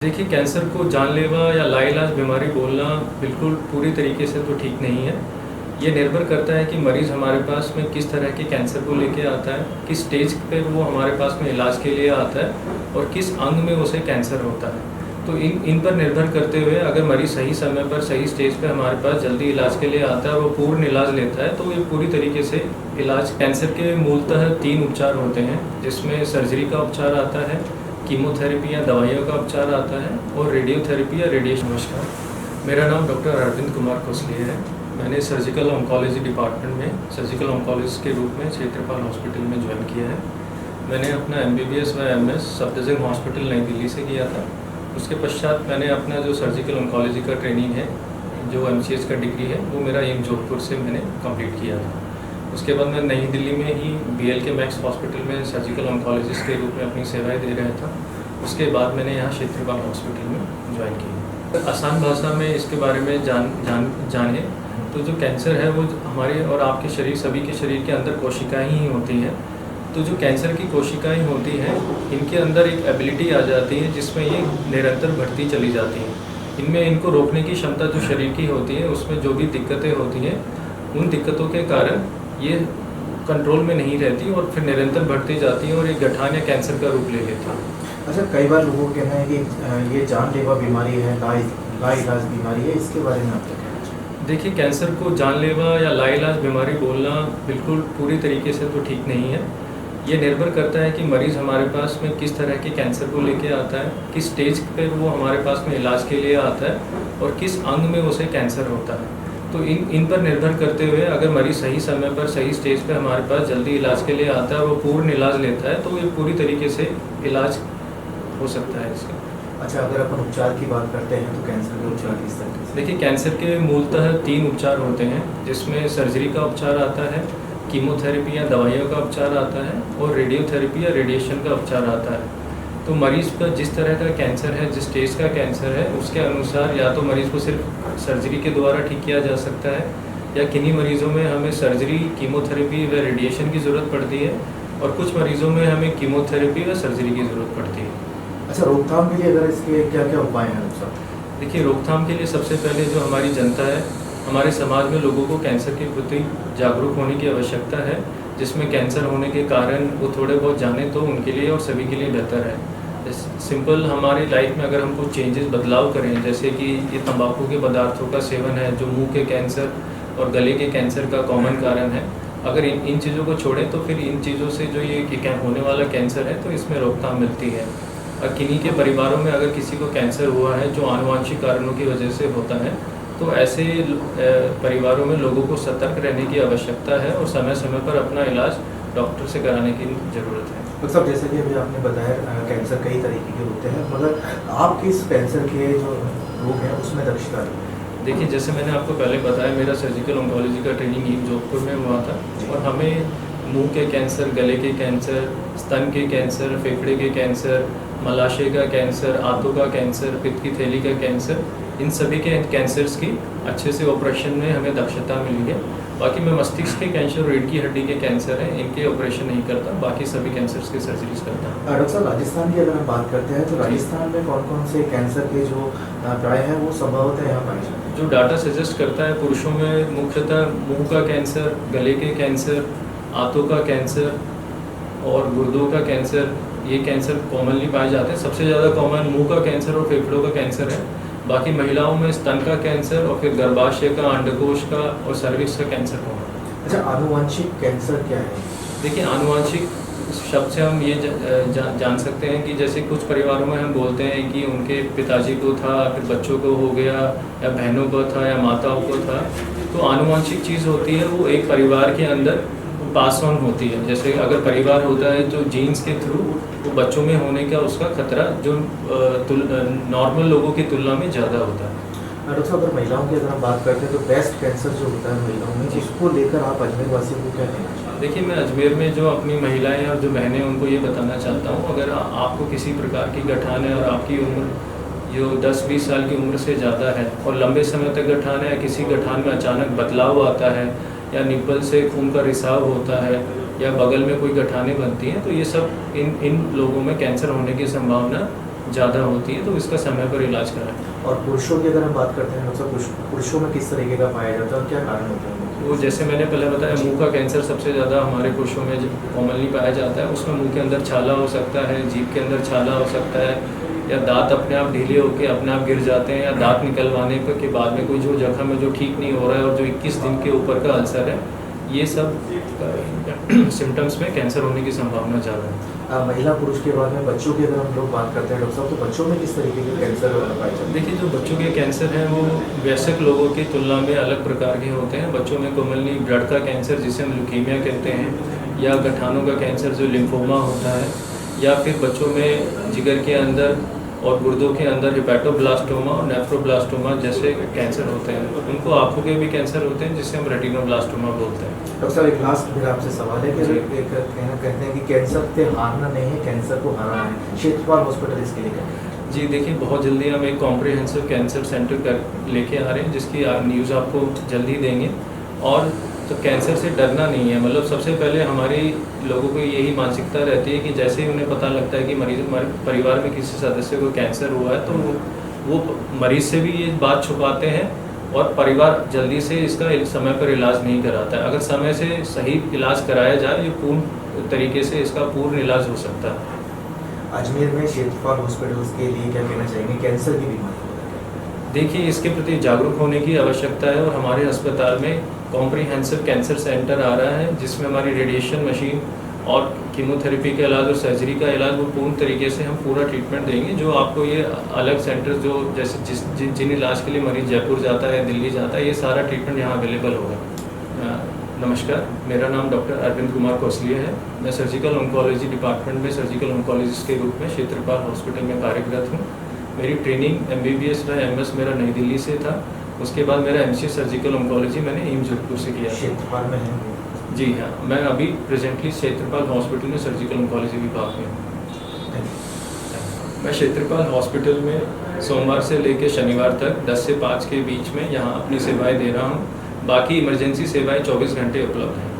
देखिए, कैंसर को जानलेवा या लाइलाज बीमारी बोलना बिल्कुल पूरी तरीके से तो ठीक नहीं है। ये निर्भर करता है कि मरीज़ हमारे पास में किस तरह के कैंसर को लेके आता है, किस स्टेज पे वो हमारे पास में इलाज के लिए आता है और किस अंग में उसे कैंसर होता है। तो इन पर निर्भर करते हुए अगर मरीज़ सही समय पर सही स्टेज पे हमारे पास जल्दी इलाज के लिए आता है और वो पूर्ण इलाज लेता है तो ये पूरी तरीके से इलाज। कैंसर के मूलतः 3 उपचार होते हैं, जिसमें सर्जरी का उपचार आता है, कीमोथेरेपी या दवाइयों का उपचार आता है और रेडियोथेरेपी या रेडिएशन। नमस्कार, मेरा नाम डॉक्टर अरविंद कुमार कोसली है। मैंने सर्जिकल ऑन्कोलॉजी डिपार्टमेंट में सर्जिकल ऑन्कोलॉजिस्ट के रूप में क्षेत्रपाल हॉस्पिटल में ज्वाइन किया है। मैंने अपना MBBS व MS सफदरजंग हॉस्पिटल नई दिल्ली से किया था। उसके पश्चात मैंने अपना जो सर्जिकल ऑन्कोलॉजी का ट्रेनिंग है, जो MCH का डिग्री है, वो मेरा एम्स जोधपुर से मैंने कंप्लीट किया था। उसके बाद मैं नई दिल्ली में ही BLK मैक्स हॉस्पिटल में सर्जिकल ऑन्कोलॉजिस्ट के रूप में अपनी सेवाएं दे रहा था। उसके बाद मैंने यहाँ क्षेत्रपाल हॉस्पिटल में ज्वाइन की। आसान भाषा में इसके बारे में जाने तो जो कैंसर है वो हमारे और आपके शरीर, सभी के शरीर के अंदर कोशिकाएं ही होती हैं। तो जो कैंसर की कोशिकाएं होती हैं, इनके अंदर एक एबिलिटी आ जाती है जिसमें ये निरंतर बढ़ती चली जाती हैं। इनमें इनको रोकने की क्षमता जो शरीर की होती है, उसमें जो भी दिक्कतें होती हैं, उन दिक्कतों के कारण ये कंट्रोल में नहीं रहती और फिर निरंतर बढ़ती जाती है और एक गठान या कैंसर का रूप ले लेती है। अच्छा, कई बार लोगों का कहना है कि ये जानलेवा बीमारी है, लाइलाज बीमारी है, इसके बारे में आप क्या कहना चाहिए? देखिए, कैंसर को जानलेवा या लाइलाज बीमारी बोलना बिल्कुल पूरी तरीके से तो ठीक नहीं है। ये निर्भर करता है कि मरीज़ हमारे पास में किस तरह के कैंसर को लेके आता है, किस स्टेज पे वो हमारे पास में इलाज के लिए आता है और किस अंग में उसे कैंसर होता है। तो इन पर निर्भर करते हुए अगर मरीज़ सही समय पर सही स्टेज पे हमारे पास जल्दी इलाज के लिए आता है और वो पूर्ण इलाज लेता है तो ये पूरी तरीके से इलाज हो सकता है इसका। अच्छा, अगर अपन उपचार की बात करते हैं तो कैंसर के उपचार किस तरह से? देखिए, कैंसर के मूलतः 3 उपचार होते हैं, जिसमें सर्जरी का उपचार आता है, कीमोथेरेपी या दवाइयों का उपचार आता है और रेडियोथेरेपी या रेडिएशन का उपचार आता है। तो मरीज़ का जिस तरह का कैंसर है, जिस स्टेज का कैंसर है, उसके अनुसार या तो मरीज़ को सिर्फ सर्जरी के द्वारा ठीक किया जा सकता है या किन्हीं मरीज़ों में हमें सर्जरी, कीमोथेरेपी व रेडिएशन की ज़रूरत पड़ती है और कुछ मरीज़ों में हमें कीमोथेरेपी व सर्जरी की ज़रूरत पड़ती है। अच्छा, रोकथाम के लिए अगर इसके क्या क्या उपाय हैं डॉक्टर साहब? देखिए, रोकथाम के लिए सबसे पहले जो हमारी जनता है, हमारे समाज में लोगों को कैंसर के प्रति जागरूक होने की आवश्यकता है, जिसमें कैंसर होने के कारण वो थोड़े बहुत जाने तो उनके लिए और सभी के लिए बेहतर है। सिंपल हमारी लाइफ में अगर हम कुछ चेंजेस, बदलाव करें, जैसे कि ये तंबाकू के पदार्थों का सेवन है जो मुंह के कैंसर और गले के कैंसर का कॉमन कारण है, अगर इन चीज़ों को छोड़ें तो फिर इन चीज़ों से जो ये होने वाला कैंसर है तो इसमें रोकथाम मिलती है। और किन्हीं के परिवारों में अगर किसी को कैंसर हुआ है जो आनुवंशिक कारणों की वजह से होता है, तो ऐसे परिवारों में लोगों को सतर्क रहने की आवश्यकता है और समय समय पर अपना इलाज डॉक्टर से कराने की ज़रूरत है। डॉक्टर साहब, जैसे कि अभी आपने बताया कैंसर कई तरीके के होते हैं, मगर आप किस कैंसर के जो रोग हैं उसमें दक्षता रखते हैं? देखिए, जैसे मैंने आपको पहले बताया, मेरा सर्जिकल ऑन्कोलॉजी का ट्रेनिंग एम्स जोधपुर में हुआ था और हमें मुंह के कैंसर, गले के कैंसर, स्तन के कैंसर, फेफड़े के कैंसर, मलाशय का कैंसर, आंतों का कैंसर, पित्त की थैली का कैंसर, इन सभी के कैंसर्स की अच्छे से ऑपरेशन में हमें दक्षता मिली है। बाकी मैं मस्तिष्क के कैंसर, रीढ़ की हड्डी के कैंसर हैं, इनके ऑपरेशन नहीं करता, बाकी सभी कैंसर्स के सर्जरीज करता हूँ। डॉक्टर साहब, राजस्थान की अगर हम बात करते हैं तो राजस्थान में कौन कौन से कैंसर के जो प्राय हैं वो संभवतः यहाँ पाए जाते हैं? जो डाटा सजेस्ट करता है, पुरुषों में मुख्यतः मुंह का कैंसर, गले के कैंसर, आंतों का कैंसर और गुर्दों का कैंसर, ये कैंसर कॉमनली पाए जाते हैं। सबसे ज़्यादा कॉमन मुंह का कैंसर और फेफड़ों का कैंसर है। बाकी महिलाओं में स्तन का कैंसर और फिर गर्भाशय का, अंडकोश का और सर्विक्स का कैंसर कॉमन। अच्छा, आनुवंशिक कैंसर क्या है? देखिए, आनुवंशिक शब्द से हम ये जान सकते हैं कि जैसे कुछ परिवारों में हम बोलते हैं कि उनके पिताजी को था, फिर बच्चों को हो गया, या बहनों को था या माताओं को था। तो आनुवंशिक चीज़ होती है, वो एक परिवार के अंदर पास ऑन होती है। जैसे अगर परिवार होता है तो जीन्स के थ्रू वो बच्चों में होने का उसका खतरा जो नॉर्मल लोगों की तुलना में ज़्यादा होता है। डॉक्टर साहब, अगर महिलाओं की अगर हम बात करते हैं तो ब्रेस्ट कैंसर जो होता है महिलाओं में, उसको लेकर आप अजमेर वासियों को क्या कहना चाहिए? देखिए, मैं अजमेर में जो अपनी महिलाएं और जो बहनें उनको ये बताना चाहता हूँ, अगर आपको किसी प्रकार की गठान है और आपकी उम्र जो 10-20 साल की उम्र से ज़्यादा है और लंबे समय तक गठान है, या किसी गठान में अचानक बदलाव आता है या निप्पल से खून का रिसाव होता है या बगल में कोई गठानें बनती हैं, तो ये सब इन लोगों में कैंसर होने की संभावना ज़्यादा होती है तो इसका समय पर इलाज कराएं। और पुरुषों की अगर हम बात करते हैं डॉक्टर साहब, पुरुषों में किस तरीके का पाया जाता है और क्या कारण होता है? वो जैसे मैंने पहले बताया, मुंह का कैंसर सबसे ज़्यादा हमारे पुरुषों में कॉमनली पाया जाता है। उसमें मुंह के अंदर छाला हो सकता है, जीभ के अंदर छाला हो सकता है, या दांत अपने आप ढीले होकर अपने आप गिर जाते हैं, या दांत निकलवाने पर के बाद में कोई जो जख्म है जो ठीक नहीं हो रहा है और जो 21 दिन के ऊपर का अल्सर है, ये सब सिम्टम्स में कैंसर होने की संभावना ज़्यादा है। महिला पुरुष के बाद में बच्चों की अगर हम लोग बात करते हैं डॉक्टर साहब, तो बच्चों में किस तरीके के कैंसर पाए जाते हैं? देखिए, जो बच्चों के कैंसर हैं वो वयस्क लोगों की तुलना में अलग प्रकार के होते हैं। बच्चों में कॉमनली ब्लड का कैंसर जिसे हम ल्यूकीमिया कहते हैं, या गठानों का कैंसर जो लिम्फोमा होता है, या फिर बच्चों में जिगर के अंदर और गुर्दों के अंदर हेपेटोब्लास्टोमा और नेफ्रोब्लास्टोमा जैसे कैंसर होते हैं। उनको आँखों के भी कैंसर होते हैं जिसे हम रेटिनोब्लास्टोमा बोलते हैं। डॉक्टर साहब, एक लास्ट मेरा आपसे सवाल है कि कहते हैं कि कैंसर से हारना नहीं है, कैंसर को हराना है। क्षेत्रपाल हॉस्पिटल इसके लिए क्या है? जी देखिए, बहुत जल्दी हम एक कॉम्प्रिहेंसिव कैंसर सेंटर कर लेके आ रहे हैं, जिसकी न्यूज़ आपको जल्दी देंगे। और तो कैंसर से डरना नहीं है, मतलब सबसे पहले हमारी लोगों को यही मानसिकता रहती है कि जैसे ही उन्हें पता लगता है कि मरीज हमारे परिवार में किसी सदस्य को कैंसर हुआ है, तो वो मरीज से भी ये बात छुपाते हैं और परिवार जल्दी से इसका समय पर इलाज नहीं कराता है। अगर समय से सही इलाज कराया जाए, ये पूर्ण तरीके से इसका पूर्ण इलाज हो सकता है। अजमेर में क्षेत्रपाल हॉस्पिटल के लिए क्या कहना चाहेंगे कैंसर की बीमारी? देखिए, इसके प्रति जागरूक होने की आवश्यकता है और हमारे अस्पताल में कॉम्प्रिहेंसिव कैंसर सेंटर आ रहा है, जिसमें हमारी रेडिएशन मशीन और कीमोथेरेपी का इलाज और सर्जरी का इलाज वो पूर्ण तरीके से हम पूरा ट्रीटमेंट देंगे। जो आपको ये अलग सेंटर जो जैसे जिन इलाज के लिए मरीज जयपुर जाता है, दिल्ली जाता है, ये सारा ट्रीटमेंट यहाँ अवेलेबल होगा। नमस्कार, मेरा नाम डॉक्टर अरविंद कुमार कौसलिया है। मैं सर्जिकल ऑन्कोलॉजी डिपार्टमेंट में सर्जिकल ऑन्कोलॉजिस्ट के रूप में क्षेत्रपाल हॉस्पिटल में कार्यरत हूँ। मेरी ट्रेनिंग MBBS व MS मेरा नई दिल्ली से था। उसके बाद मेरा MCS सर्जिकल ऑन्कोलॉजी मैंने एम्स जोधपुर से किया। क्षेत्रपाल में है? जी हाँ, मैं अभी प्रेजेंटली क्षेत्रपाल हॉस्पिटल में सर्जिकल ऑन्कोलॉजी विभाग में हूँ। मैं क्षेत्रपाल हॉस्पिटल में सोमवार से लेकर शनिवार तक 10 से 5 के बीच में यहाँ अपनी सेवाएं दे रहा हूँ। बाकी इमरजेंसी सेवाएं 24 घंटे उपलब्ध हैं।